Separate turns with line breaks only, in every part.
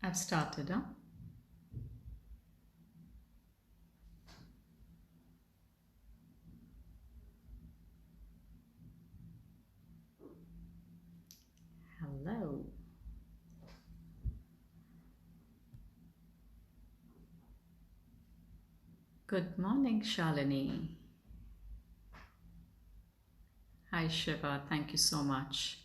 I've started, huh? Hello. Good morning, Shalini. Hi, Shiva. Thank you so much.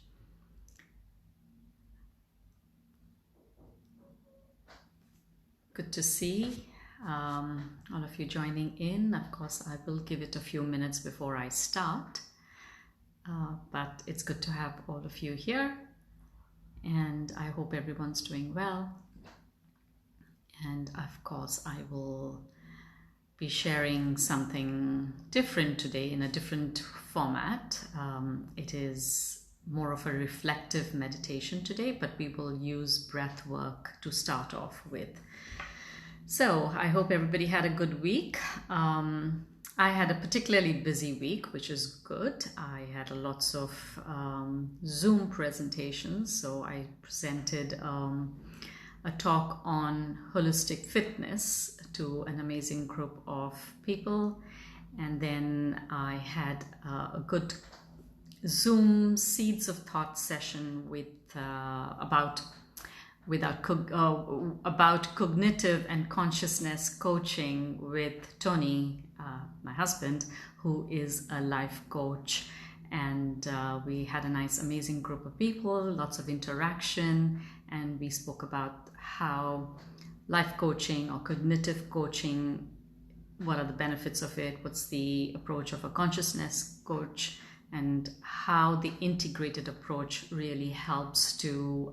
Good to see all of you joining in. Of course, I will give it a few minutes before I start, but it's good to have all of you here, and I hope everyone's doing well. And of course, I will be sharing something different today in a different format. It is more of a reflective meditation today, but we will use breath work to start off with. So I hope everybody had a good week. I had a particularly busy week, which is good. I had lots of Zoom presentations. So I presented a talk on holistic fitness to an amazing group of people. And then I had a good Zoom Seeds of Thought session with about cognitive and consciousness coaching with Tony, my husband, who is a life coach. And we had a nice, amazing group of people, lots of interaction, and we spoke about how life coaching or cognitive coaching, what are the benefits of it, what's the approach of a consciousness coach, and how the integrated approach really helps to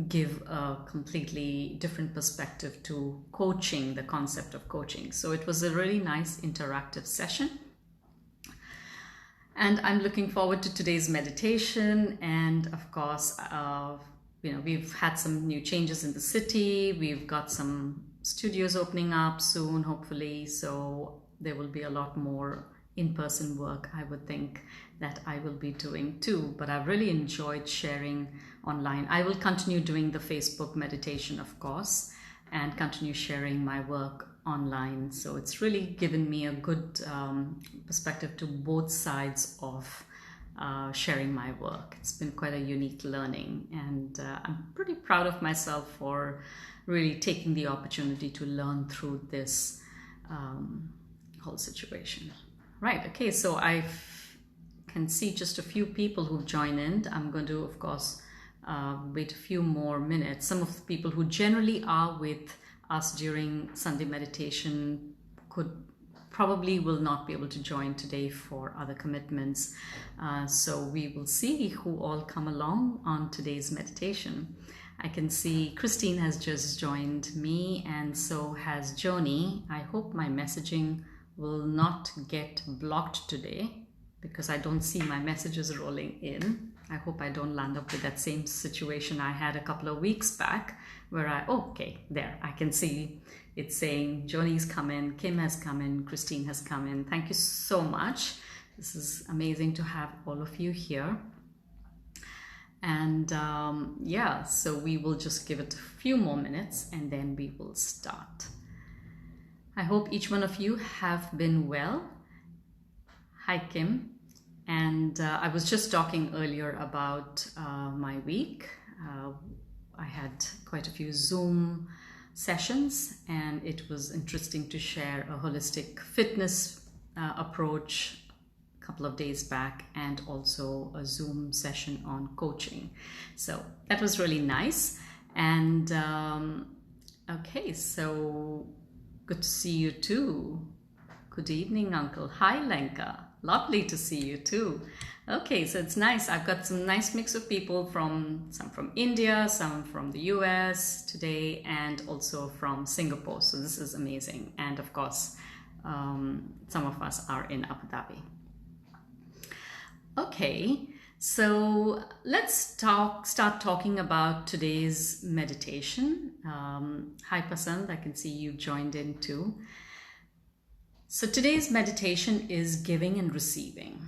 give a completely different perspective to coaching, the concept of coaching. So it was a really nice interactive session. And I'm looking forward to today's meditation. And of course, we've had some new changes in the city. We've got some studios opening up soon, hopefully. So there will be a lot more in-person work, I would think, that I will be doing too. But I've really enjoyed sharing online. I will continue doing the Facebook meditation, of course, and continue sharing my work online. So it's really given me a good perspective to both sides of sharing my work. It's been quite a unique learning, and I'm pretty proud of myself for really taking the opportunity to learn through this whole situation. Right, okay, so I can see just a few people who've joined in. I'm going to, of course, wait a few more minutes. Some of the people who generally are with us during Sunday meditation probably will not be able to join today for other commitments. So we will see who all come along on today's meditation. I can see Christine has just joined me, and so has Joni. I hope my messaging will not get blocked today, because I don't see my messages rolling in. I hope I don't land up with that same situation I had a couple of weeks back where I can see it saying Joni's come in, Kim has come in, Christine has come in. Thank you so much. This is amazing to have all of you here. And so we will just give it a few more minutes and then we will start. I hope each one of you have been well. Hi, Kim. And I was just talking earlier about my week. I had quite a few Zoom sessions, and it was interesting to share a holistic fitness approach a couple of days back, and also a Zoom session on coaching. So that was really nice. And okay, so good to see you too. Good evening, Uncle. Hi, Lenka. Lovely to see you too. Okay, so it's nice. I've got some nice mix of people some from India, some from the US today, and also from Singapore. So this is amazing. And of course, some of us are in Abu Dhabi. Okay, so let's start talking about today's meditation. Hi, Pasand. I can see you've joined in too. So today's meditation is giving and receiving.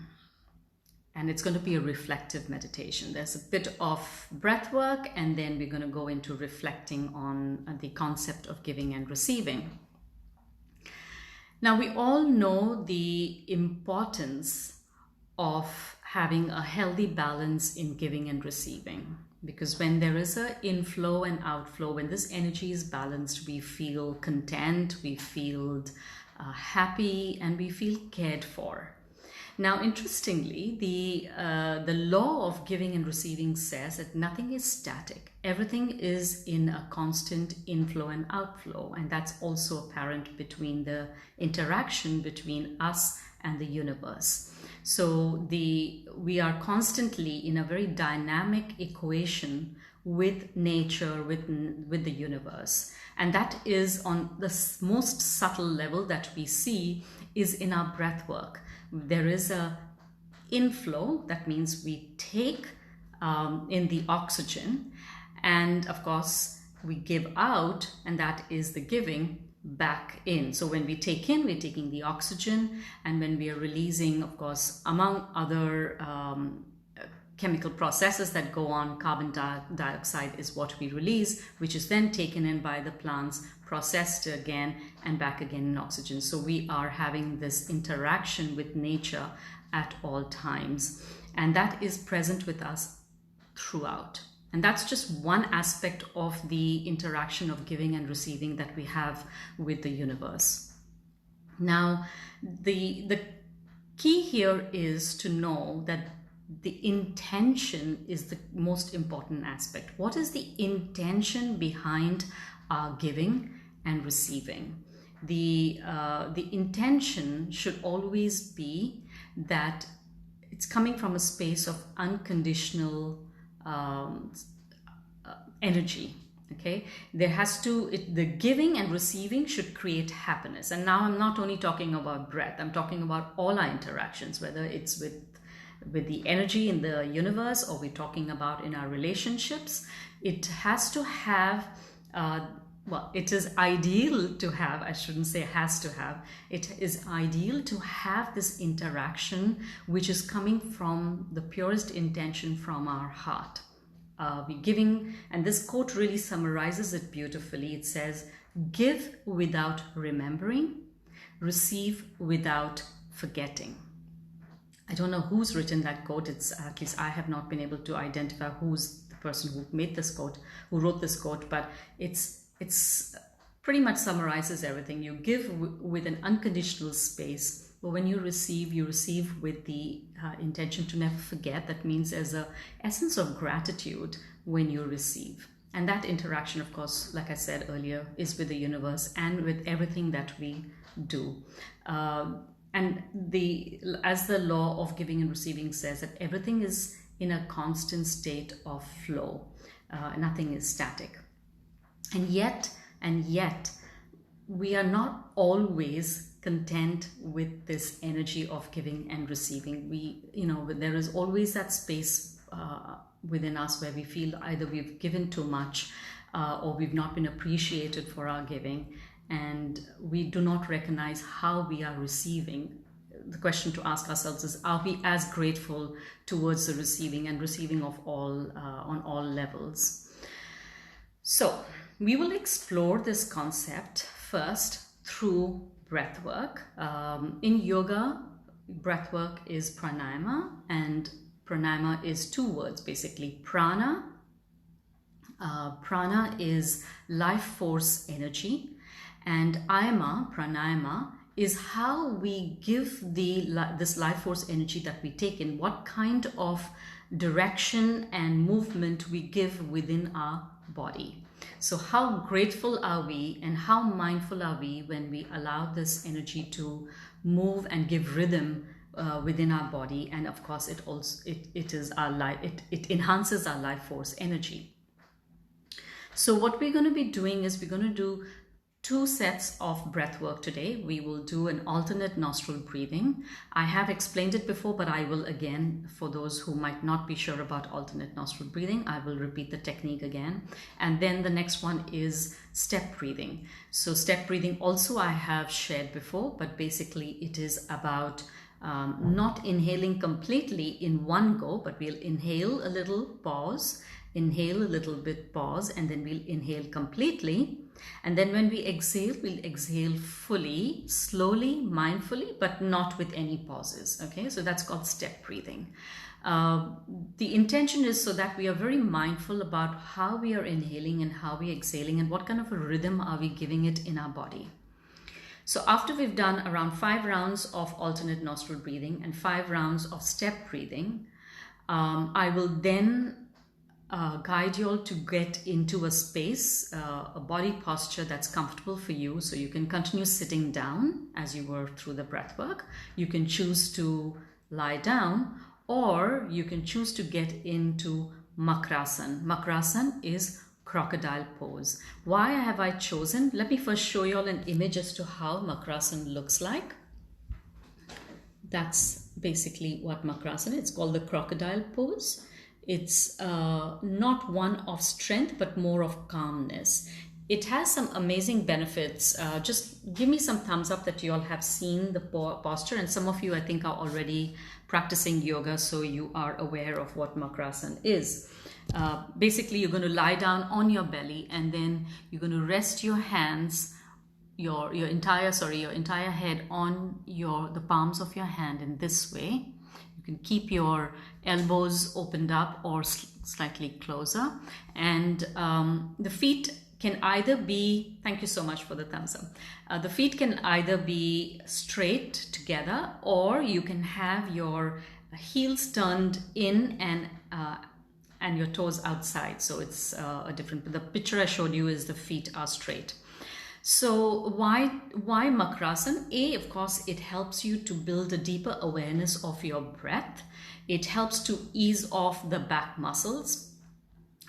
and it's going to be a reflective meditation. There's a bit of breath work, and then we're going to go into reflecting on the concept of giving and receiving. Now, we all know the importance of having a healthy balance in giving and receiving, because when there is an inflow and outflow, when this energy is balanced, we feel content, we feel happy, and we feel cared for. Now, interestingly, the law of giving and receiving says that nothing is static. Everything is in a constant inflow and outflow, and that's also apparent between the interaction between us and the universe. So we are constantly in a very dynamic equation with nature, with the universe. And that is on the most subtle level that we see is in our breath work. There is a inflow, that means we take in the oxygen, and of course we give out, and that is the giving back in. So when we take in, we're taking the oxygen, and when we are releasing, of course, among other chemical processes that go on, carbon dioxide is what we release, which is then taken in by the plants, processed again, and back again in oxygen. So we are having this interaction with nature at all times, and that is present with us throughout. And that's just one aspect of the interaction of giving and receiving that we have with the universe. Now, the key here is to know that the intention is the most important aspect. What is the intention behind our giving and receiving? The intention should always be that it's coming from a space of unconditional energy. Okay, there has to, the giving and receiving should create happiness. And now I'm not only talking about breath, I'm talking about all our interactions, whether it's with the energy in the universe, or we're talking about in our relationships. It has to have, it is ideal to have, I shouldn't say has to have, it is ideal to have this interaction which is coming from the purest intention from our heart. We're giving, and this quote really summarizes it beautifully. It says, "Give without remembering, receive without forgetting." I don't know who's written that quote. It's, at least I have not been able to identify who's the person who made this quote, who wrote this quote, but it's pretty much summarizes everything. You give with an unconditional space, but when you receive with the intention to never forget. That means there's an essence of gratitude when you receive. And that interaction, of course, like I said earlier, is with the universe and with everything that we do. And as the law of giving and receiving says, that everything is in a constant state of flow. Nothing is static. And yet, we are not always content with this energy of giving and receiving. There is always that space within us where we feel either we've given too much or we've not been appreciated for our giving, and we do not recognize how we are receiving. The question to ask ourselves is, are we as grateful towards the receiving and receiving of all on all levels? So we will explore this concept first through breath work. In yoga, breath work is pranayama, and pranayama is two words basically. Prana is life force energy, and pranayama is how we give this life force energy that we take in, what kind of direction and movement we give within our body. So how grateful are we and how mindful are we when we allow this energy to move and give rhythm within our body? And of course, it enhances our life force energy. So what we're going to be doing is we're going to do 2 sets of breath work today. We will do an alternate nostril breathing. I have explained it before, but I will again, for those who might not be sure about alternate nostril breathing, I will repeat the technique again. And then the next one is step breathing. So step breathing also I have shared before, but basically it is about not inhaling completely in one go, but we'll inhale a little, pause, inhale a little bit, pause, and then we'll inhale completely. And then when we exhale, we'll exhale fully, slowly, mindfully, but not with any pauses. Okay, so that's called step breathing. The intention is so that we are very mindful about how we are inhaling and how we are exhaling and what kind of a rhythm are we giving it in our body. So after we've done around 5 rounds of alternate nostril breathing and 5 rounds of step breathing, I will then guide you all to get into a space, a body posture that's comfortable for you. So you can continue sitting down as you were through the breath work. You can choose to lie down, or you can choose to get into Makrasan. Makrasan is crocodile pose. Why have I chosen? Let me first show you all an image as to how Makrasan looks like. That's basically what Makrasan is. It's called the crocodile pose. It's not one of strength, but more of calmness. It has some amazing benefits. Just give me some thumbs up that you all have seen the posture, and some of you I think are already practicing yoga, so you are aware of what Makrasan is. Basically, you're going to lie down on your belly, and then you're going to rest your hands, your entire head on the palms of your hand in this way. You can keep your elbows opened up or slightly closer, and the feet can either be, thank you so much for the thumbs up. The feet can either be straight together, or you can have your heels turned in and your toes outside. So it's a different, the picture I showed you is the feet are straight. So why Makrasan? Of course, it helps you to build a deeper awareness of your breath. It helps to ease off the back muscles.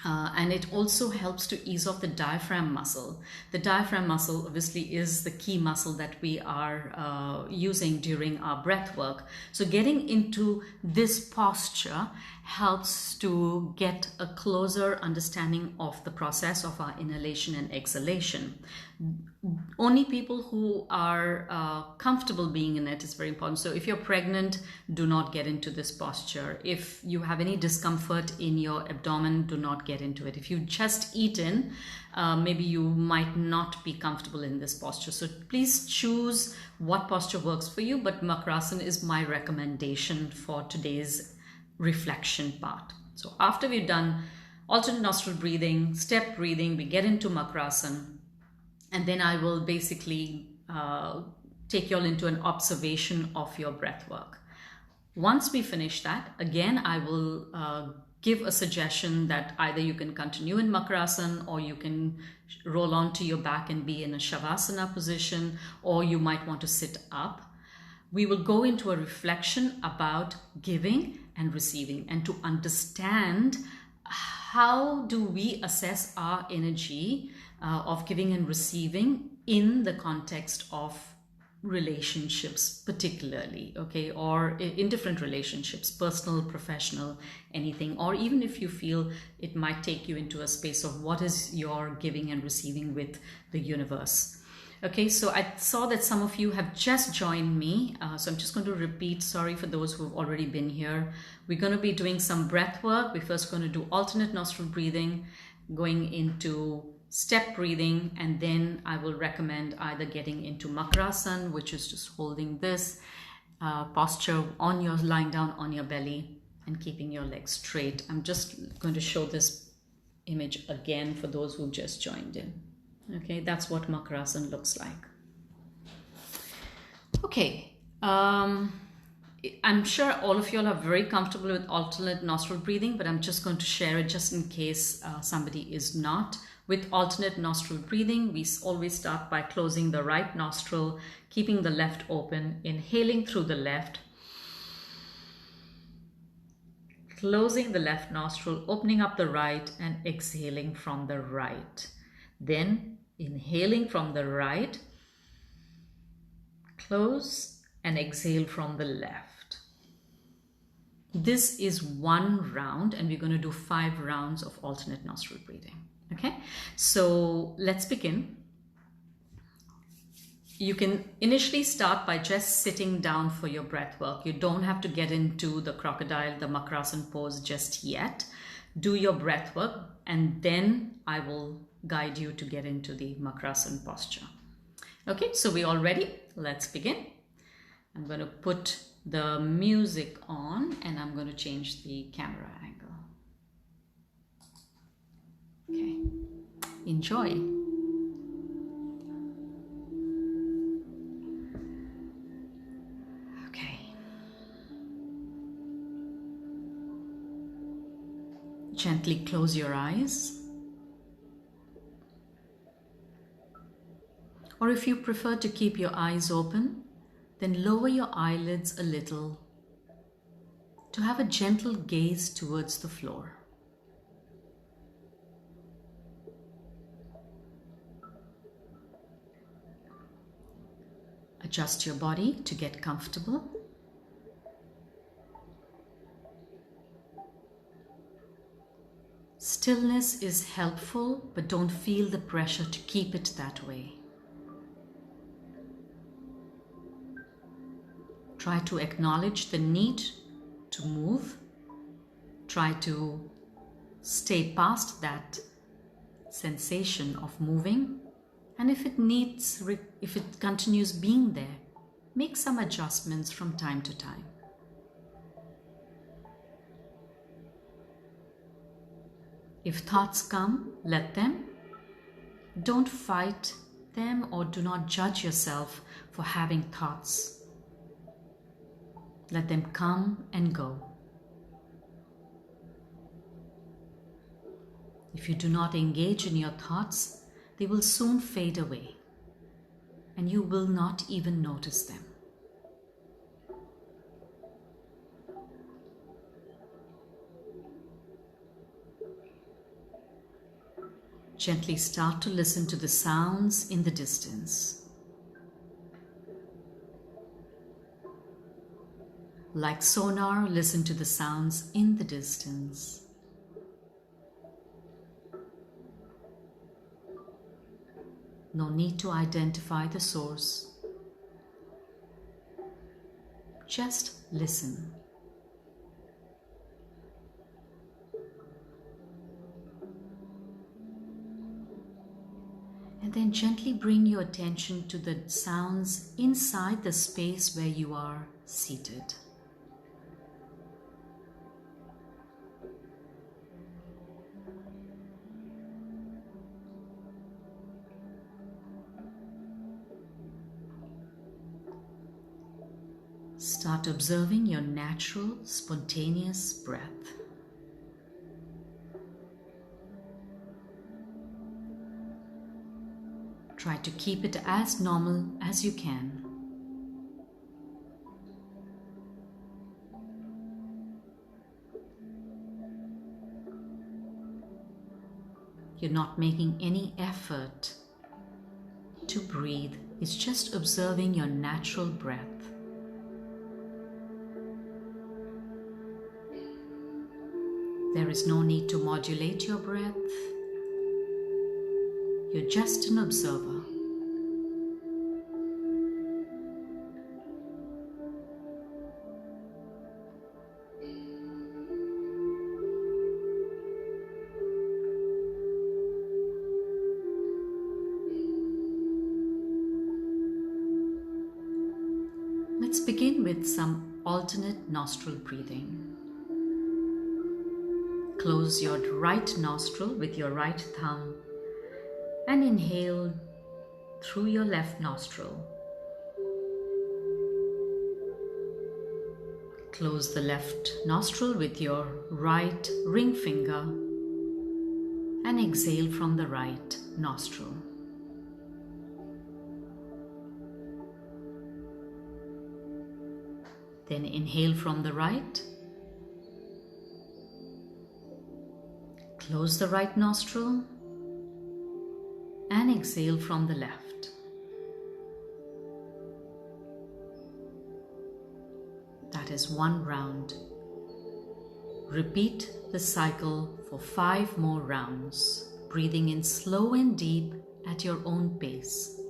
And it also helps to ease off the diaphragm muscle. The diaphragm muscle obviously is the key muscle that we are using during our breath work. So getting into this posture helps to get a closer understanding of the process of our inhalation and exhalation. Only people who are comfortable being in it is very important. So if you're pregnant, do not get into this posture. If you have any discomfort in your abdomen, do not get into it. If you've just eaten, maybe you might not be comfortable in this posture. So please choose what posture works for you, but Makrasan is my recommendation for today's reflection part. So after we've done alternate nostril breathing, step breathing, we get into Makrasan. And then I will basically take you all into an observation of your breath work. Once we finish that, again, I will give a suggestion that either you can continue in Makrasan, or you can roll onto your back and be in a Shavasana position, or you might want to sit up. We will go into a reflection about giving and receiving, and to understand how do we assess our energy of giving and receiving in the context of relationships particularly, okay, or in different relationships, personal, professional, anything, or even if you feel it might take you into a space of what is your giving and receiving with the universe. Okay, so I saw that some of you have just joined me, so I'm just going to repeat, sorry for those who have already been here. We're going to be doing some breath work. We're first going to do alternate nostril breathing, going into step breathing, and then I will recommend either getting into Makrasan, which is just holding this posture on your, lying down on your belly and keeping your legs straight. I'm just going to show this image again for those who just joined in. Okay, that's what Makrasan looks like. Okay, I'm sure all of you all are very comfortable with alternate nostril breathing, but I'm just going to share it just in case somebody is not. With alternate nostril breathing, we always start by closing the right nostril, keeping the left open, inhaling through the left, closing the left nostril, opening up the right, and exhaling from the right. Then inhaling from the right, close, and exhale from the left. This is one round, and we're going to do 5 rounds of alternate nostril breathing. Okay, so let's begin. You can initially start by just sitting down for your breath work. You don't have to get into the crocodile, the Makrasan pose just yet. Do your breath work and then I will guide you to get into the Makrasan posture. Okay, so we're all ready. Let's begin. I'm going to put the music on and I'm going to change the camera angle. Okay, enjoy. Gently close your eyes, or if you prefer to keep your eyes open, then lower your eyelids a little to have a gentle gaze towards the floor. Adjust your body to get comfortable. Stillness is helpful, but don't feel the pressure to keep it that way. Try to acknowledge the need to move. Try to stay past that sensation of moving. And if it continues being there, make some adjustments from time to time. If thoughts come, let them. Don't fight them or do not judge yourself for having thoughts. Let them come and go. If you do not engage in your thoughts, they will soon fade away and you will not even notice them. Gently start to listen to the sounds in the distance. Like sonar, listen to the sounds in the distance. No need to identify the source. Just listen. And then gently bring your attention to the sounds inside the space where you are seated. Start observing your natural, spontaneous breath. Try to keep it as normal as you can. You're not making any effort to breathe. It's just observing your natural breath. There is no need to modulate your breath. You're just an observer. Let's begin with some alternate nostril breathing. Close your right nostril with your right thumb and inhale through your left nostril. Close the left nostril with your right ring finger and exhale from the right nostril. Then inhale from the right. Close the right nostril and exhale from the left. That is one round. Repeat the cycle for 5 more rounds, breathing in slow and deep at your own pace.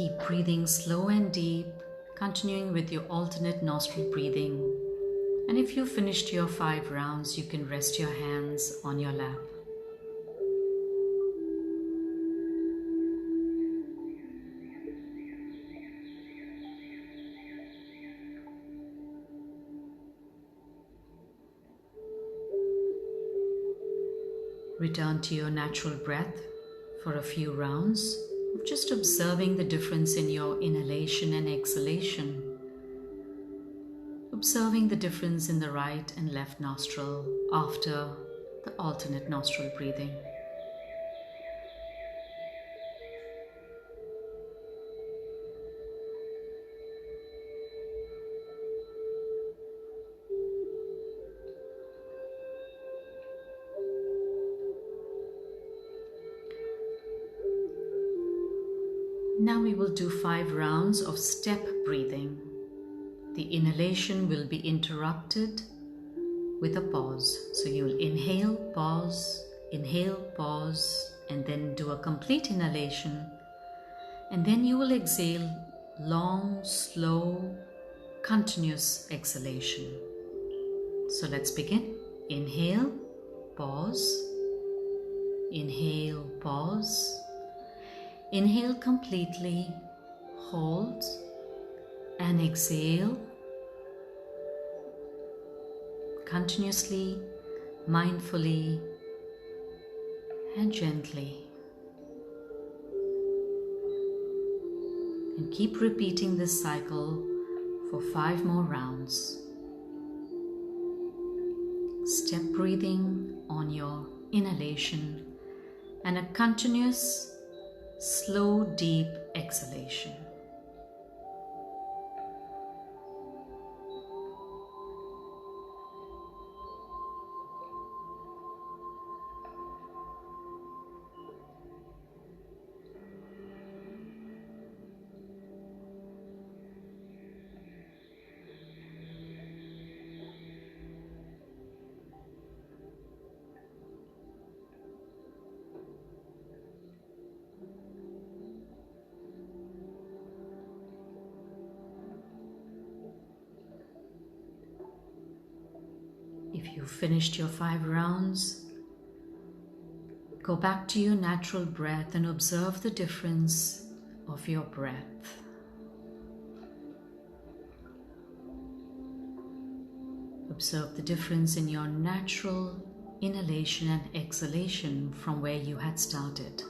Keep breathing slow and deep, continuing with your alternate nostril breathing. And if you've finished your 5 rounds, you can rest your hands on your lap. Return to your natural breath for a few rounds of just observing the difference in your inhalation and exhalation. Observing the difference in the right and left nostril after the alternate nostril breathing. Now we will do 5 rounds of step breathing. The inhalation will be interrupted with a pause. So you'll inhale, pause, and then do a complete inhalation. And then you will exhale long, slow, continuous exhalation. So let's begin. Inhale, pause, inhale, pause. Inhale completely, hold, and exhale continuously, mindfully, and gently. And keep repeating this cycle for 5 more rounds. Step breathing on your inhalation and a continuous slow, deep exhalation. If you've finished your 5 rounds, go back to your natural breath and observe the difference of your breath. Observe the difference in your natural inhalation and exhalation from where you had started.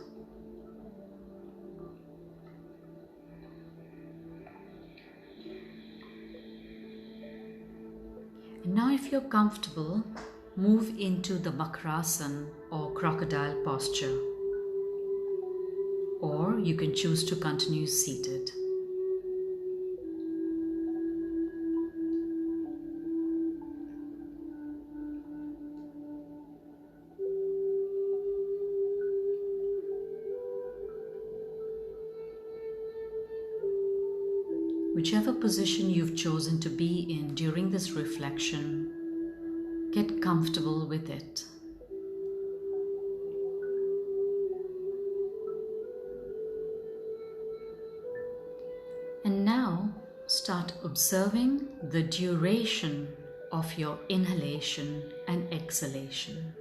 And now if you're comfortable, move into the Bakrasana or crocodile posture. Or you can choose to continue seated. Whichever position you've chosen to be in during this reflection, get comfortable with it. And now start observing the duration of your inhalation and exhalation.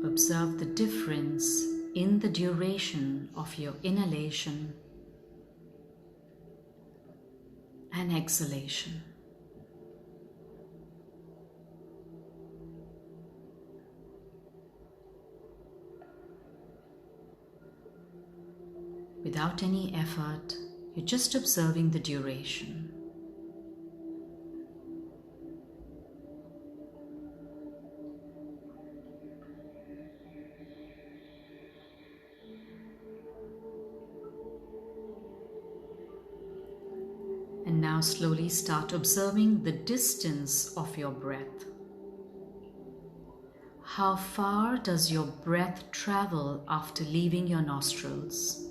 Observe the difference in the duration of your inhalation and exhalation. Without any effort, you're just observing the duration. And now slowly start observing the distance of your breath. How far does your breath travel after leaving your nostrils?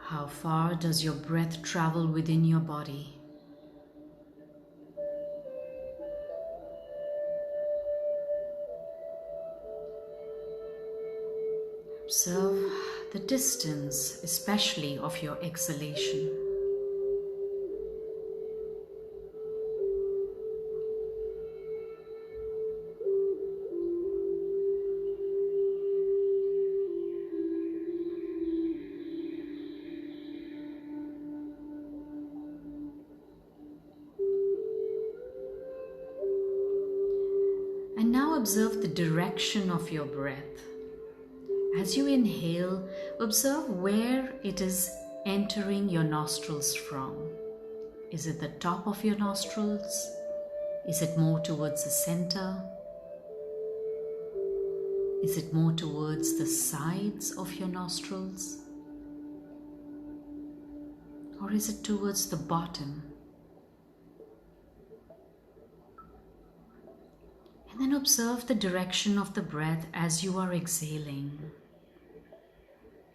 How far does your breath travel within your body? Observe the distance, especially of your exhalation. And now observe the direction of your breath. As you inhale, observe where it is entering your nostrils from. Is it the top of your nostrils? Is it more towards the center? Is it more towards the sides of your nostrils? Or is it towards the bottom? And then observe the direction of the breath as you are exhaling.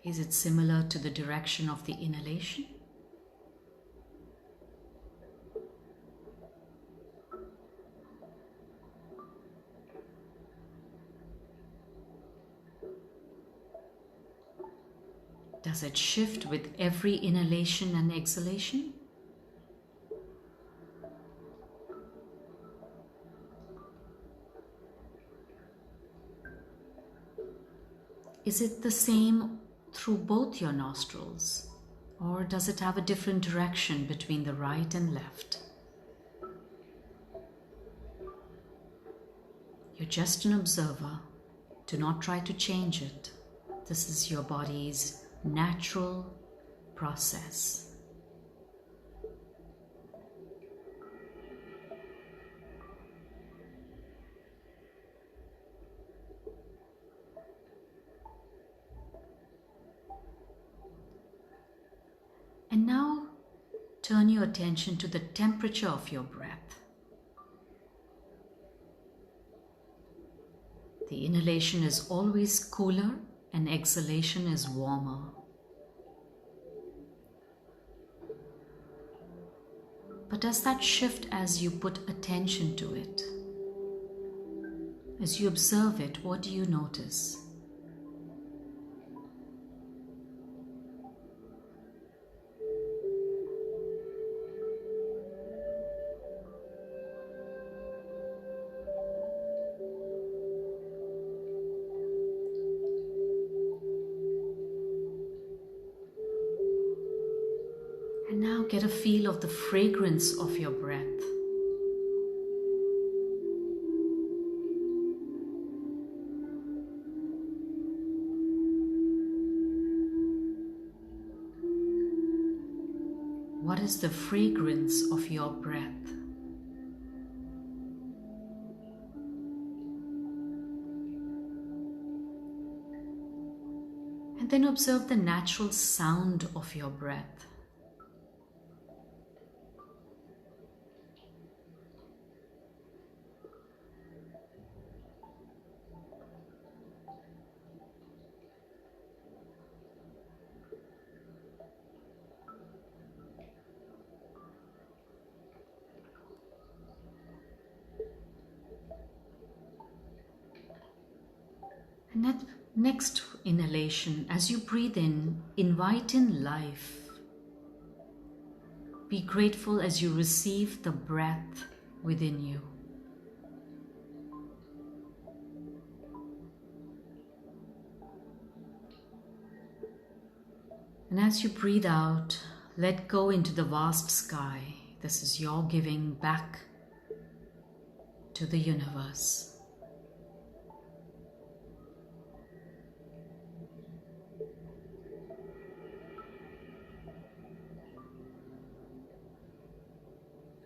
Is it similar to the direction of the inhalation? Does it shift with every inhalation and exhalation? Is it the same through both your nostrils, or does it have a different direction between the right and left? You're just an observer. Do not try to change it. This is your body's natural process. And now turn your attention to the temperature of your breath. The inhalation is always cooler and exhalation is warmer. But does that shift as you put attention to it? As you observe it, what do you notice? And now get a feel of the fragrance of your breath. What is the fragrance of your breath? And then observe the natural sound of your breath. And that next inhalation, as you breathe in, invite in life. Be grateful as you receive the breath within you. And as you breathe out, let go into the vast sky. This is your giving back to the universe.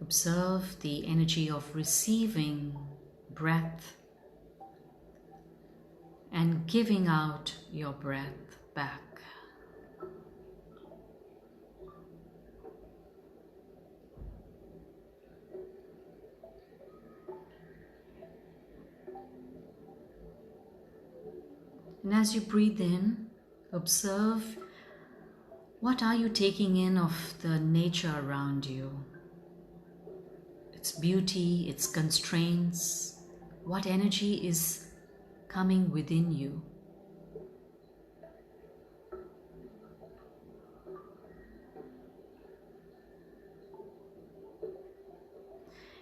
Observe the energy of receiving breath and giving out your breath back. And as you breathe in, observe What are you taking in of the nature around you? Its beauty, its constraints. What energy is coming within you?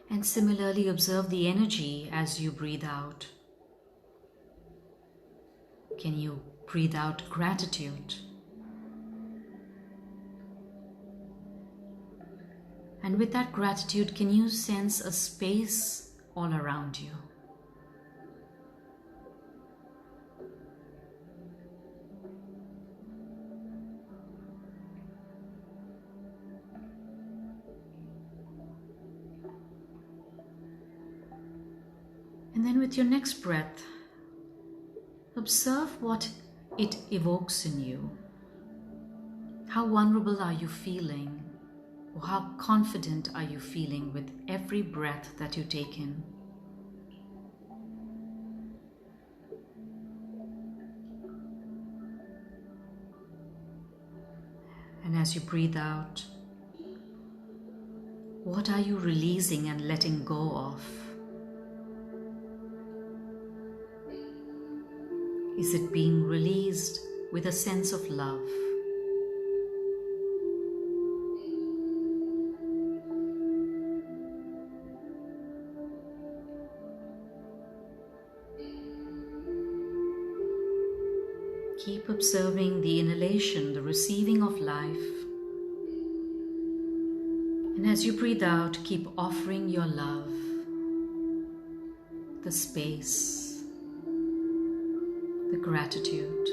And similarly, observe the energy as you breathe out. Can you breathe out gratitude? And with that gratitude, can you sense a space all around you? And then with your next breath, observe what it evokes in you. How vulnerable are you feeling? Or how confident are you feeling with every breath that you take in? And as you breathe out, what are you releasing and letting go of? Is it being released with a sense of love? Keep observing the inhalation, the receiving of life. And as you breathe out, keep offering your love, the space, the gratitude.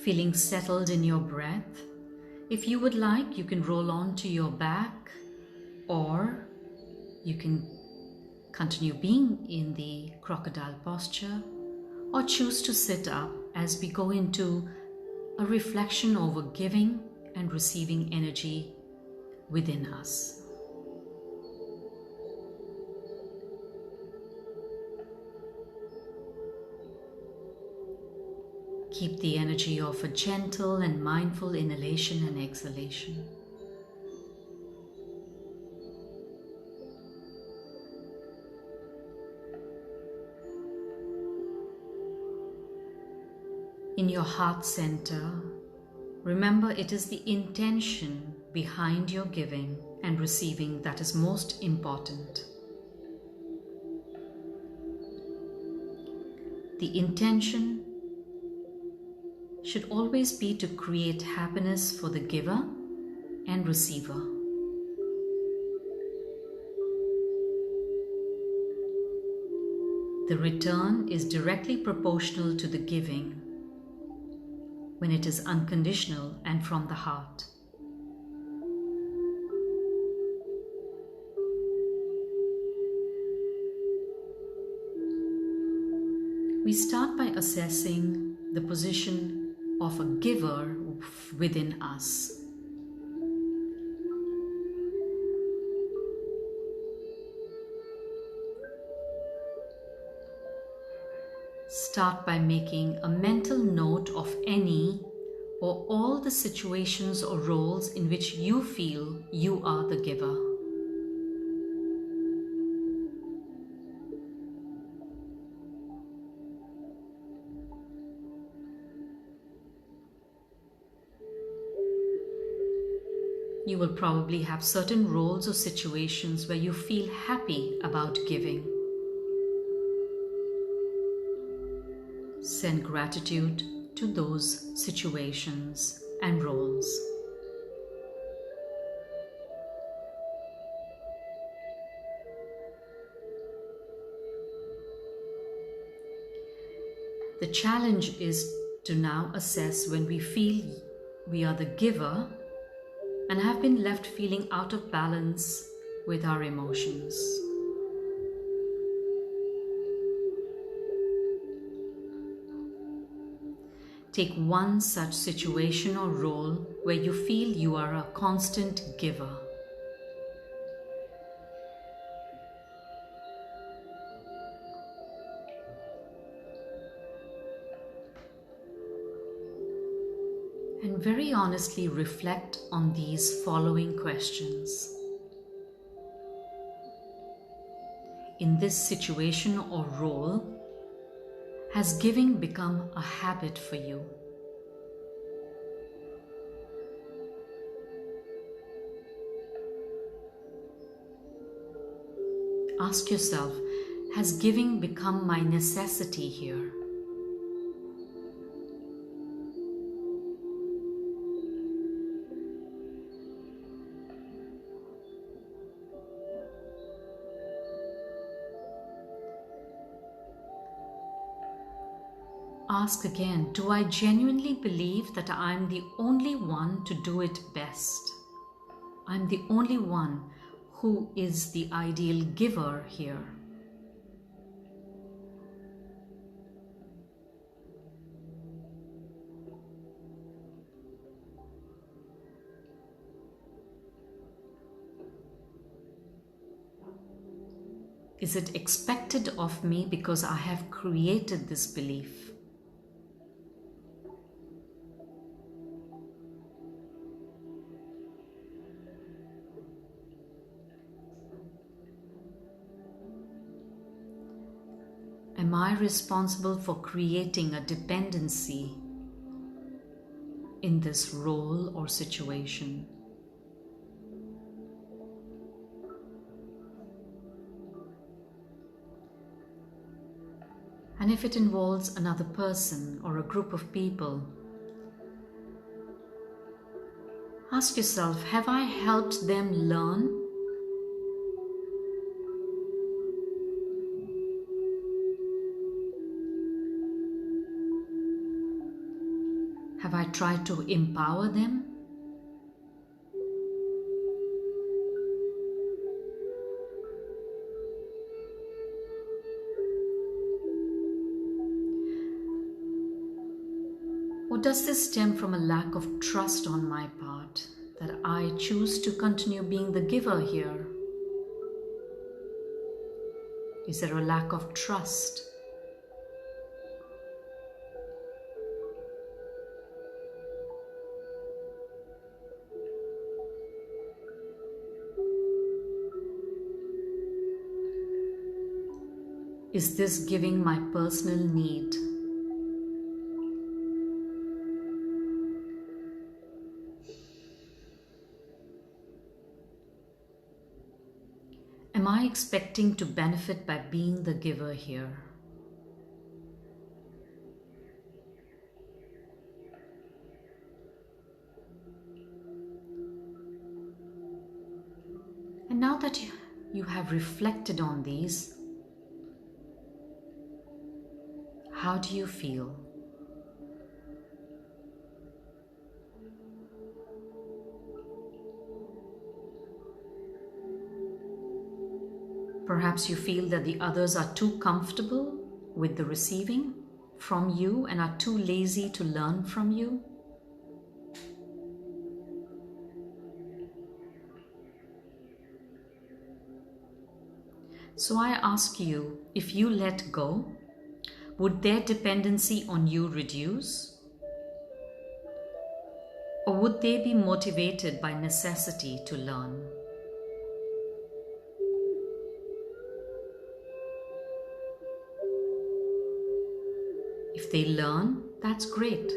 Feeling settled in your breath. If you would like, you can roll onto your back, or you can continue being in the crocodile posture, or choose to sit up as we go into a reflection over giving and receiving energy within us. Keep the energy of a gentle and mindful inhalation and exhalation. In your heart center, remember it is the intention behind your giving and receiving that is most important. The intention should always be to create happiness for the giver and receiver. The return is directly proportional to the giving when it is unconditional and from the heart. We start by assessing the position of a giver within us. Start by making a mental note of any or all the situations or roles in which you feel you are the giver. You will probably have certain roles or situations where you feel happy about giving. Send gratitude to those situations and roles. The challenge is to now assess when we feel we are the giver and have been left feeling out of balance with our emotions. Take one such situation or role where you feel you are a constant giver. And very honestly reflect on these following questions. In this situation or role, has giving become a habit for you? Ask yourself, has giving become my necessity here? Ask again, do I genuinely believe that I'm the only one to do it best? I'm the only one who is the ideal giver here. Is it expected of me because I have created this belief? Am I responsible for creating a dependency in this role or situation? And if it involves another person or a group of people, ask yourself, have I helped them learn? Have I tried to empower them? Or does this stem from a lack of trust on my part, that I choose to continue being the giver here? Is there a lack of trust? Is this giving my personal need? Am I expecting to benefit by being the giver here? And now that you have reflected on these, how do you feel? Perhaps you feel that the others are too comfortable with the receiving from you and are too lazy to learn from you. So I ask you, if you let go, would their dependency on you reduce? Or would they be motivated by necessity to learn? If they learn, that's great.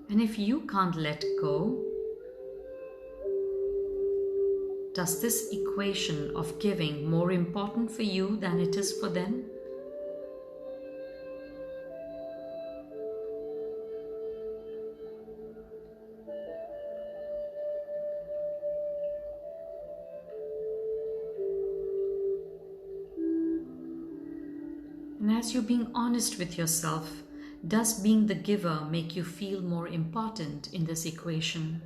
And if you can't let go, does this equation of giving more important for you than it is for them? And as you're being honest with yourself, does being the giver make you feel more important in this equation?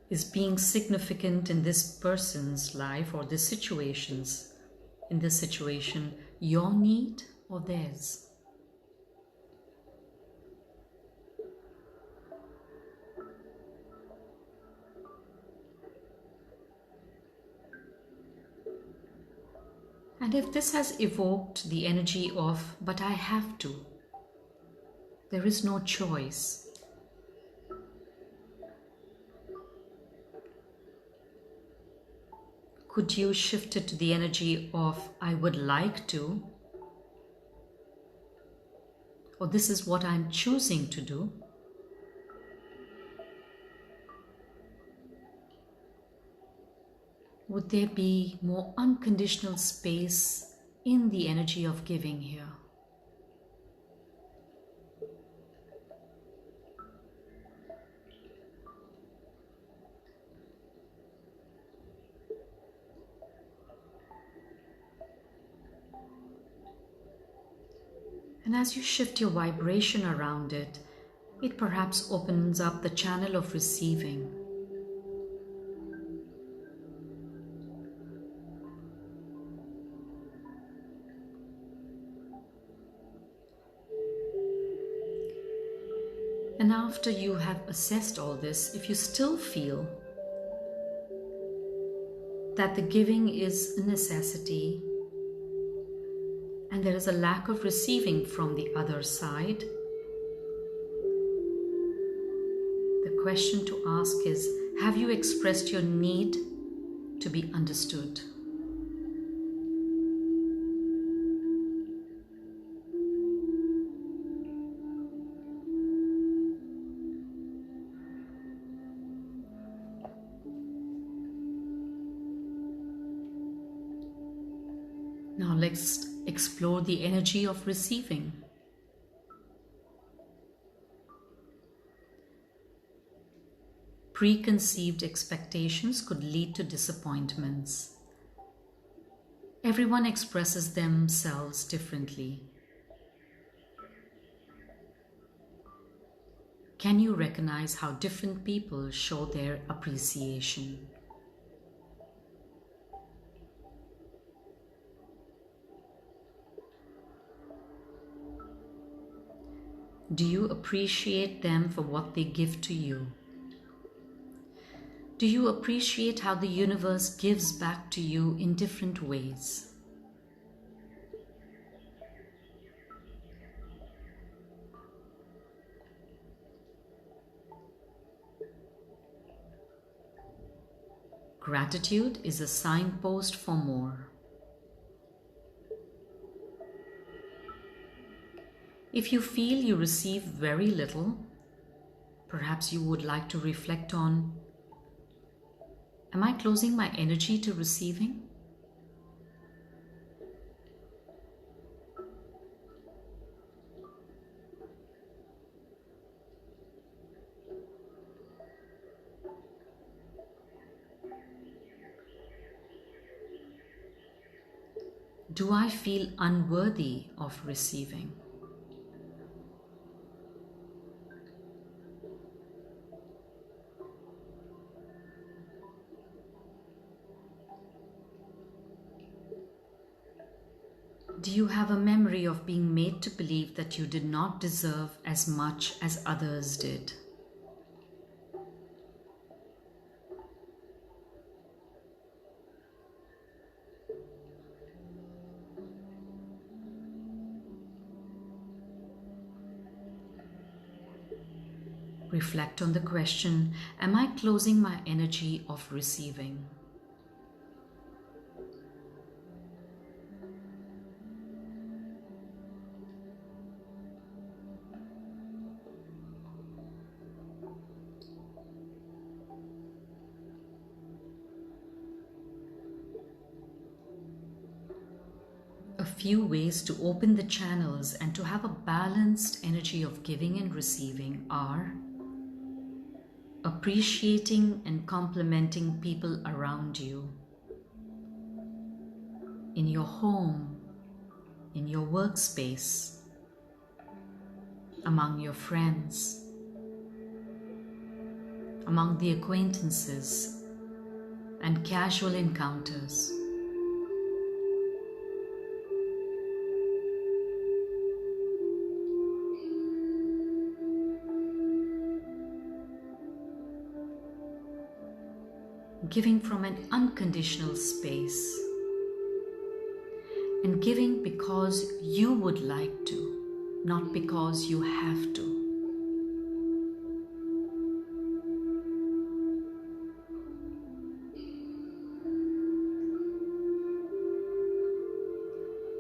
is being significant in this person's life or this situations, in this situation, your need or theirs? And if this has evoked the energy of, but I have to, there is no choice, could you shift it to the energy of, I would like to, or this is what I'm choosing to do? Would there be more unconditional space in the energy of giving here? And as you shift your vibration around it, it perhaps opens up the channel of receiving. And after you have assessed all this, if you still feel that the giving is a necessity and there is a lack of receiving from the other side, the question to ask is, have you expressed your need to be understood? Now let's explore the energy of receiving. Preconceived expectations could lead to disappointments. Everyone expresses themselves differently. Can you recognize how different people show their appreciation? Do you appreciate them for what they give to you? Do you appreciate how the universe gives back to you in different ways? Gratitude is a signpost for more. If you feel you receive very little, perhaps you would like to reflect on, am I closing my energy to receiving? Do I feel unworthy of receiving? Do you have a memory of being made to believe that you did not deserve as much as others did? Reflect on the question, am I closing my energy of receiving? A few ways to open the channels and to have a balanced energy of giving and receiving are appreciating and complimenting people around you, in your home, in your workspace, among your friends, among the acquaintances and casual encounters. Giving from an unconditional space, and giving because you would like to, not because you have to.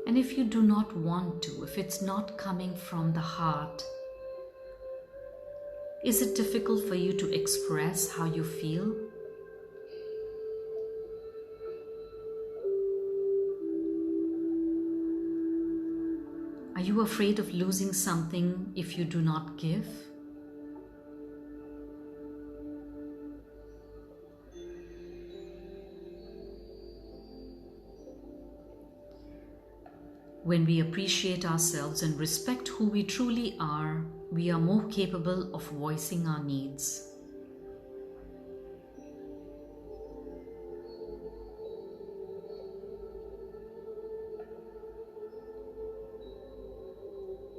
And if you do not want to, if it's not coming from the heart, is it difficult for you to express how you feel? Are you afraid of losing something if you do not give? When we appreciate ourselves and respect who we truly are, we are more capable of voicing our needs.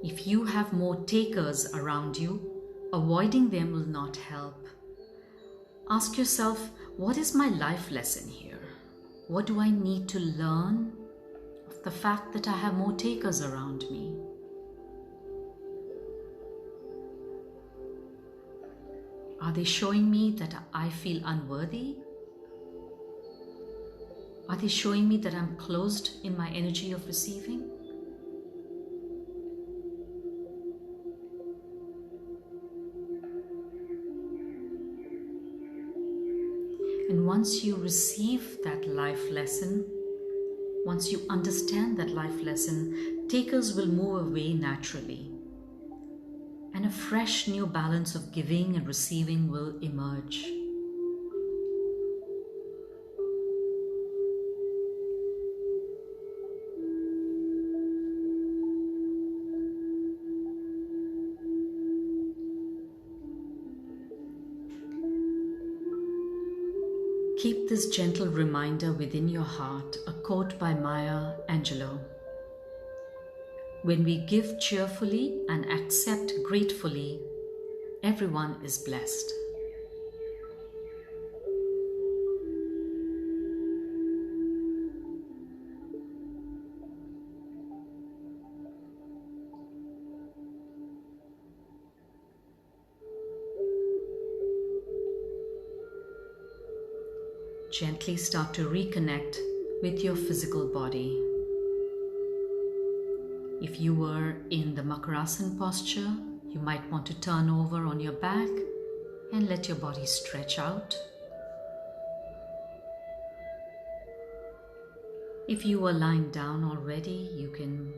If you have more takers around you, avoiding them will not help. Ask yourself, what is my life lesson here? What do I need to learn of the fact that I have more takers around me? Are they showing me that I feel unworthy? Are they showing me that I'm closed in my energy of receiving? And once you receive that life lesson, once you understand that life lesson, takers will move away naturally. And a fresh new balance of giving and receiving will emerge. Keep this gentle reminder within your heart, a quote by Maya Angelou. When we give cheerfully and accept gratefully, everyone is blessed. Gently start to reconnect with your physical body. If you were in the Makarasana posture, you might want to turn over on your back and let your body stretch out. If you were lying down already, you can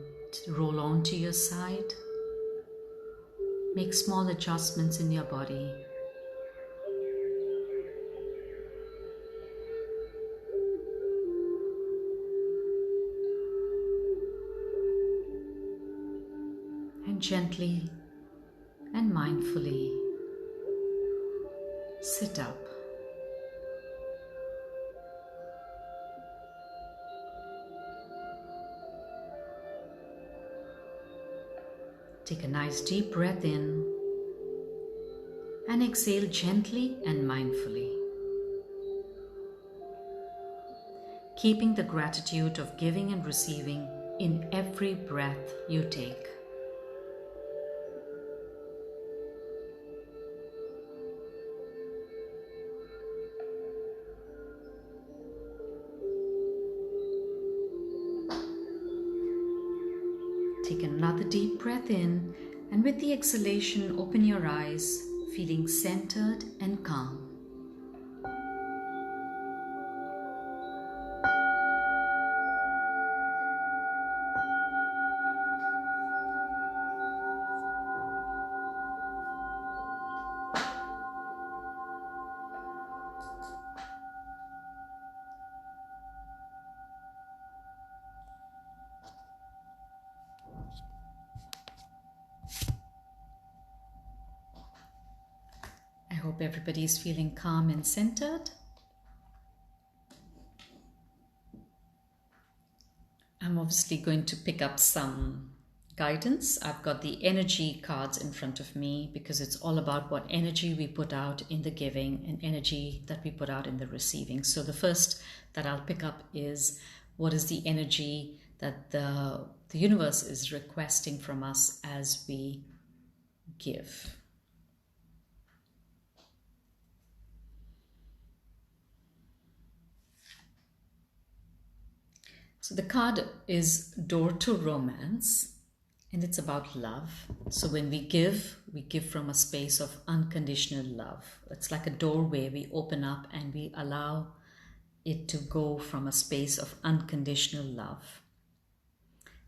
roll on to your side. Make small adjustments in your body. And gently and mindfully sit up. Take a nice deep breath in and exhale gently and mindfully. Keeping the gratitude of giving and receiving in every breath you take. Take another deep breath in, and with the exhalation, open your eyes, feeling centered and calm. I hope everybody is feeling calm and centered. I'm obviously going to pick up some guidance. I've got the energy cards in front of me because it's all about what energy we put out in the giving and energy that we put out in the receiving. So the first that I'll pick up is, what is the energy that the universe is requesting from us as we give? So the card is Door to Romance, and it's about love. So when we give from a space of unconditional love. It's like a doorway we open up and we allow it to go from a space of unconditional love.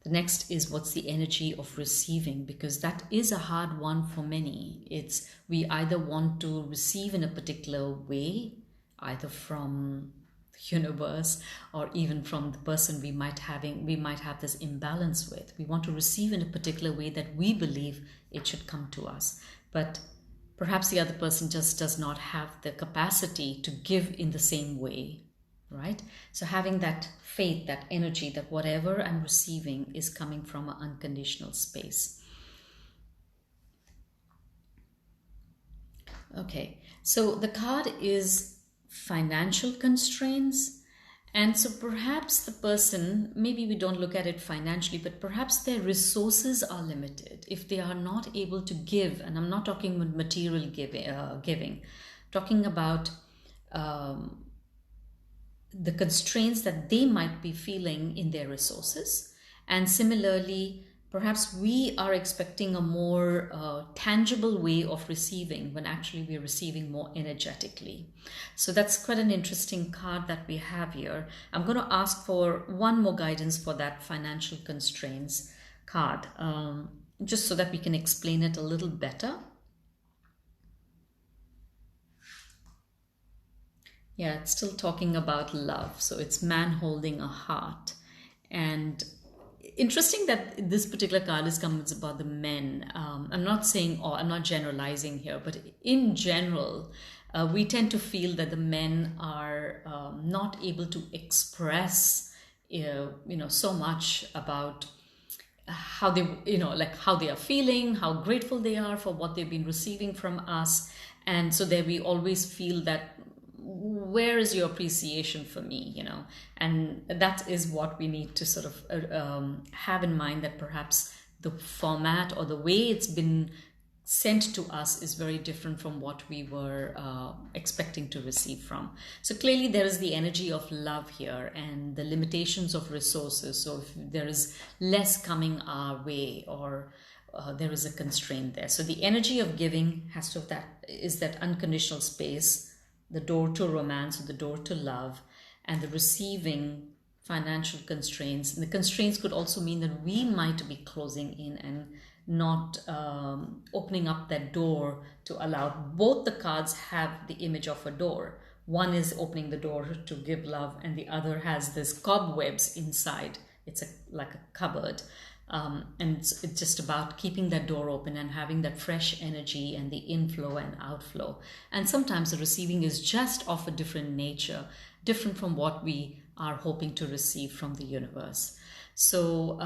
The next is, what's the energy of receiving? Because that is a hard one for many. It's, we either want to receive in a particular way, either from the universe or even from the person we might have this imbalance with. We want to receive in a particular way that we believe it should come to us. But perhaps the other person just does not have the capacity to give in the same way. Right? So having that faith, that energy, that whatever I'm receiving is coming from an unconditional space. Okay, so the card is financial constraints. And so perhaps the person, maybe we don't look at it financially, but perhaps their resources are limited. If they are not able to give, and I'm not talking about material giving, talking about the constraints that they might be feeling in their resources. And similarly, perhaps we are expecting a more tangible way of receiving when actually we're receiving more energetically. So that's quite an interesting card that we have here. I'm going to ask for one more guidance for that financial constraints card, just so that we can explain it a little better. Yeah, it's still talking about love. So it's man holding a heart. And interesting that this particular card is coming about the men. I'm not saying, or I'm not generalizing here, but in general, we tend to feel that the men are not able to express, so much about how they, like how they are feeling, how grateful they are for what they've been receiving from us. And so there we always feel that, where is your appreciation for me, and that is what we need to sort of have in mind, that perhaps the format or the way it's been sent to us is very different from what we were expecting to receive from. So clearly there is the energy of love here and the limitations of resources. So if there is less coming our way, or there is a constraint there. So the energy of giving is that unconditional space, the door to romance, or the door to love, and the receiving financial constraints. And the constraints could also mean that we might be closing in and not opening up that door to allow. Both the cards have the image of a door. One is opening the door to give love, and the other has this cobwebs inside. It's like a cupboard. And it's just about keeping that door open and having that fresh energy and the inflow and outflow. And sometimes the receiving is just of a different nature, different from what we are hoping to receive from the universe. So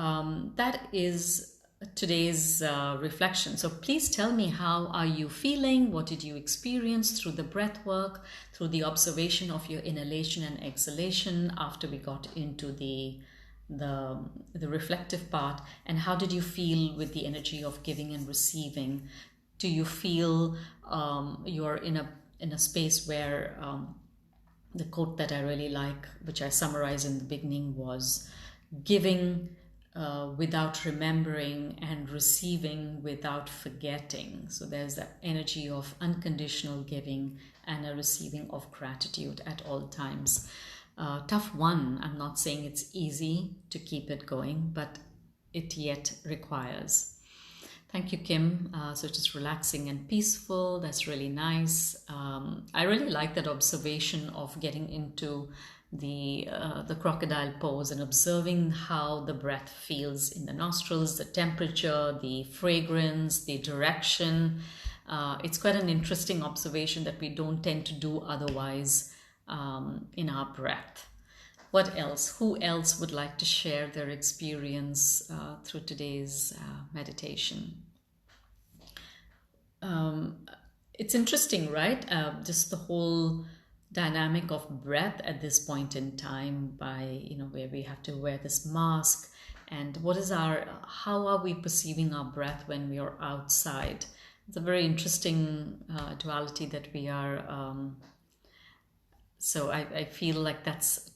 that is today's reflection. So please tell me, how are you feeling? What did you experience through the breath work, through the observation of your inhalation and exhalation after we got into the reflective part? And how did you feel with the energy of giving and receiving? Do you feel you're in a space where the quote that I really like, which I summarized in the beginning, was giving without remembering and receiving without forgetting. So there's that energy of unconditional giving and a receiving of gratitude at all times. Tough one. I'm not saying it's easy to keep it going, but it yet requires. Thank you, Kim. So just relaxing and peaceful. That's really nice. I really like that observation of getting into the crocodile pose and observing how the breath feels in the nostrils, the temperature, the fragrance, the direction. It's quite an interesting observation that we don't tend to do otherwise in our breath. What else? Who else would like to share their experience through today's meditation? It's interesting, right? Just the whole dynamic of breath at this point in time, by where we have to wear this mask, and how are we perceiving our breath when we are outside? It's a very interesting duality that we are. So I feel like that's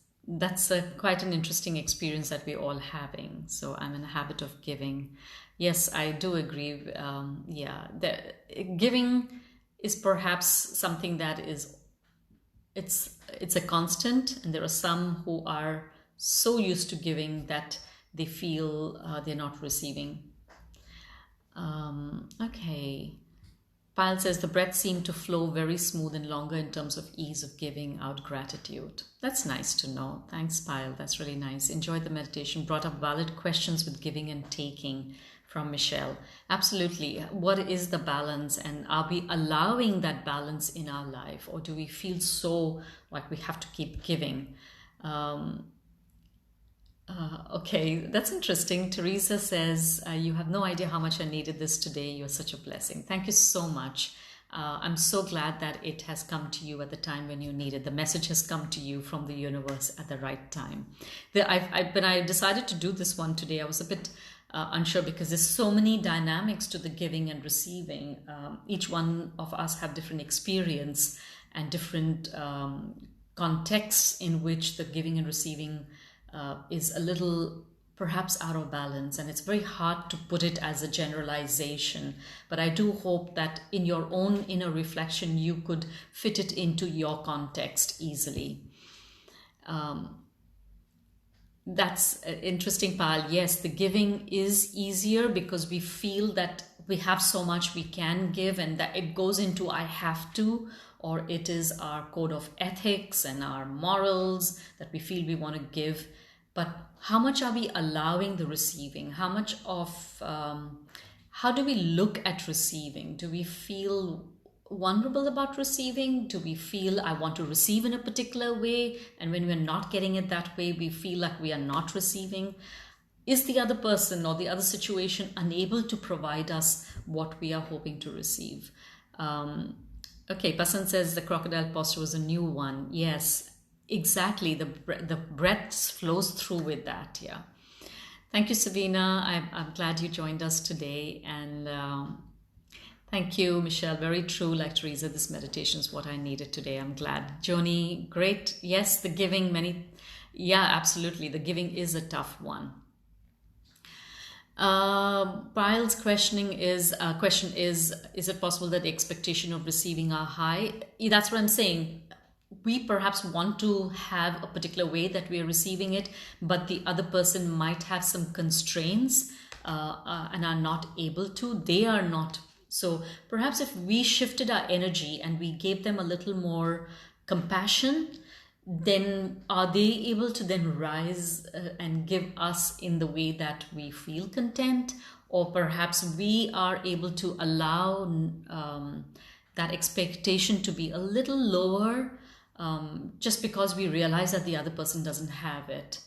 quite an interesting experience that we're all having. So I'm in a habit of giving. Yes, I do agree. Giving is perhaps something that it's a constant, and there are some who are so used to giving that they feel they're not receiving. Okay. Pyle says the breath seemed to flow very smooth and longer in terms of ease of giving out gratitude. That's nice to know. Thanks, Pyle. That's really nice. Enjoyed the meditation. Brought up valid questions with giving and taking from Michelle. Absolutely. What is the balance, and are we allowing that balance in our life, or do we feel so like we have to keep giving? Okay, that's interesting. Teresa says, you have no idea how much I needed this today. You're such a blessing. Thank you so much. I'm so glad that it has come to you at the time when you need it. The message has come to you from the universe at the right time. When I decided to do this one today, I was a bit unsure, because there's so many dynamics to the giving and receiving. Each one of us have different experience and different contexts in which the giving and receiving is a little perhaps out of balance, and it's very hard to put it as a generalization. But I do hope that in your own inner reflection you could fit it into your context easily. That's interesting, Pal. Yes, the giving is easier because we feel that we have so much we can give, and that it goes into I have to, or it is our code of ethics and our morals that we feel we want to give. But how much are we allowing the receiving? How much of, how do we look at receiving? Do we feel vulnerable about receiving? Do we feel I want to receive in a particular way, and when we're not getting it that way, we feel like we are not receiving? Is the other person or the other situation unable to provide us what we are hoping to receive? Okay, Pasan says the crocodile posture was a new one. Yes, exactly. The breath flows through with that. Yeah. Thank you, Sabina. I'm glad you joined us today. And thank you, Michelle. Very true. Like Teresa, this meditation is what I needed today. I'm glad. Joni, great. Yes, the giving, yeah, absolutely. The giving is a tough one. Pyle's question is, is it possible that the expectation of receiving are high? That's what I'm saying. We perhaps want to have a particular way that we are receiving it, but the other person might have some constraints and are not able to. They are not. So perhaps if we shifted our energy and we gave them a little more compassion, then are they able to then rise and give us in the way that we feel content? Or perhaps we are able to allow that expectation to be a little lower just because we realize that the other person doesn't have it.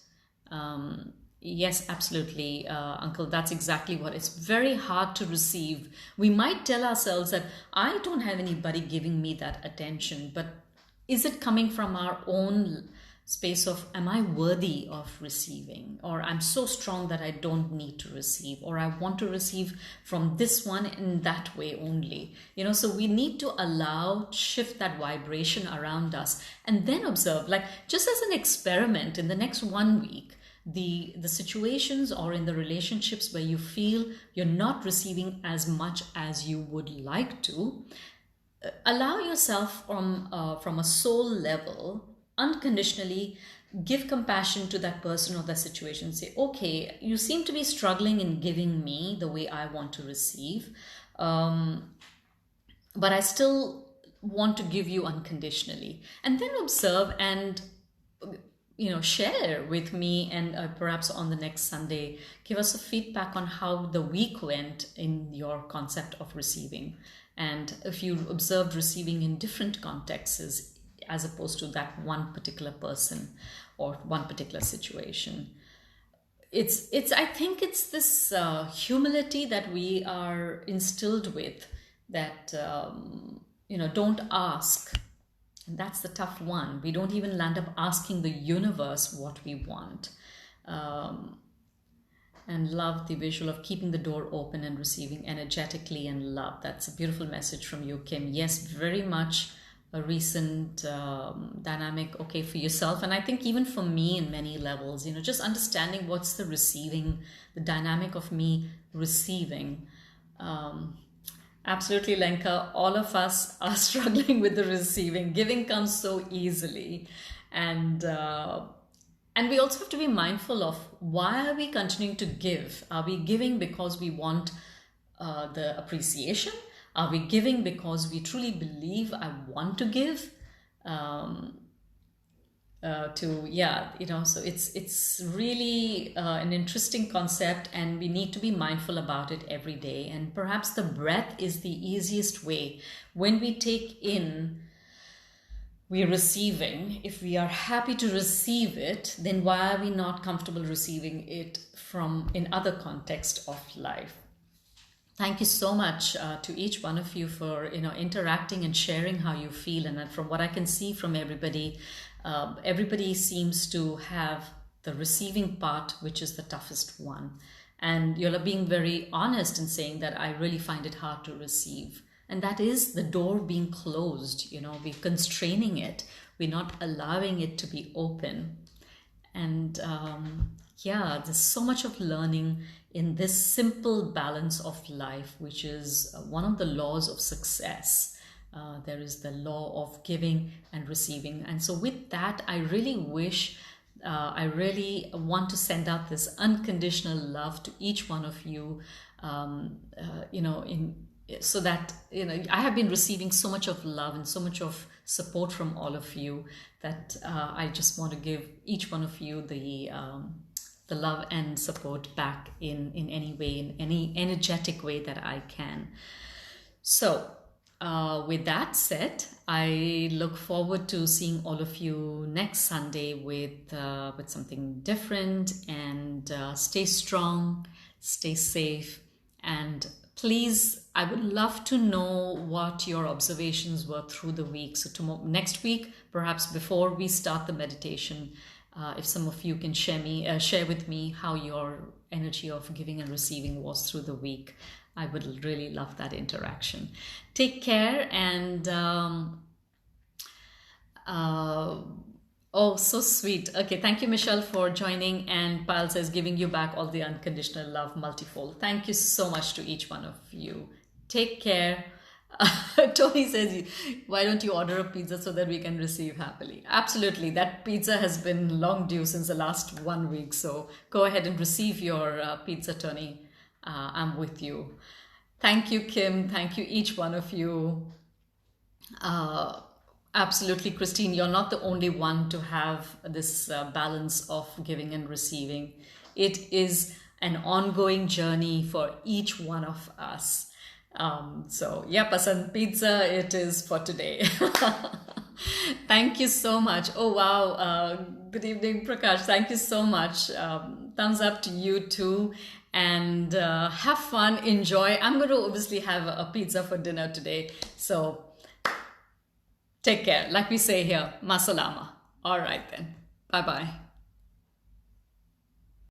Yes, absolutely, Uncle. That's exactly what. It's very hard to receive. We might tell ourselves that I don't have anybody giving me that attention, but is it coming from our own space of, am I worthy of receiving? Or I'm so strong that I don't need to receive, or I want to receive from this one in that way only. So we need to shift that vibration around us, and then observe, like just as an experiment, in the next 1 week, the situations or in the relationships where you feel you're not receiving as much as you would like to, allow yourself from a soul level, unconditionally give compassion to that person or that situation. Say, okay, you seem to be struggling in giving me the way I want to receive, but I still want to give you unconditionally. And then observe and share with me, and perhaps on the next Sunday, give us a feedback on how the week went in your concept of receiving. And if you observed receiving in different contexts as opposed to that one particular person or one particular situation, I think it's this humility that we are instilled with, that don't ask. And that's the tough one. We don't even land up asking the universe what we want. And love the visual of keeping the door open and receiving energetically and love. That's a beautiful message from you, Kim. Yes, very much a recent dynamic, okay, for yourself. And I think even for me in many levels, just understanding what's the receiving, the dynamic of me receiving. Absolutely, Lenka. All of us are struggling with the receiving. Giving comes so easily. And we also have to be mindful of, why are we continuing to give? Are we giving because we want the appreciation? Are we giving because we truly believe I want to give? So it's really an interesting concept, and we need to be mindful about it every day. And perhaps the breath is the easiest way. When we take in, we're receiving. If we are happy to receive it, then why are we not comfortable receiving it in other contexts of life? Thank you so much to each one of you for interacting and sharing how you feel. And from what I can see from everybody, everybody seems to have the receiving part, which is the toughest one. And you're being very honest in saying that I really find it hard to receive. And that is the door being closed. We're constraining it. We're not allowing it to be open. And there's so much of learning in this simple balance of life, which is one of the laws of success. There is the law of giving and receiving. And so with that, I really want to send out this unconditional love to each one of you, so that I have been receiving so much of love and so much of support from all of you, that I just want to give each one of you the love and support back in any way, in any energetic way that I can. So with that said, I look forward to seeing all of you next Sunday with something different. And stay strong, stay safe, and please, I would love to know what your observations were through the week. So next week, perhaps before we start the meditation, if some of you can share with me how your energy of giving and receiving was through the week, I would really love that interaction. Take care. And oh, so sweet. Okay, thank you, Michelle, for joining. And Pyle says, giving you back all the unconditional love multifold. Thank you so much to each one of you. Take care. Tony says, why don't you order a pizza so that we can receive happily? Absolutely. That pizza has been long due since the last 1 week. So go ahead and receive your pizza, Tony. I'm with you. Thank you, Kim. Thank you, each one of you. Absolutely, Christine, you're not the only one to have this balance of giving and receiving. It is an ongoing journey for each one of us. So, Pasan Pizza it is for today. Thank you so much. Oh, wow. Good evening, Prakash. Thank you so much. Thumbs up to you too. And have fun, enjoy. I'm going to obviously have a pizza for dinner today. So take care. Like we say here, masalama. All right then. Bye-bye.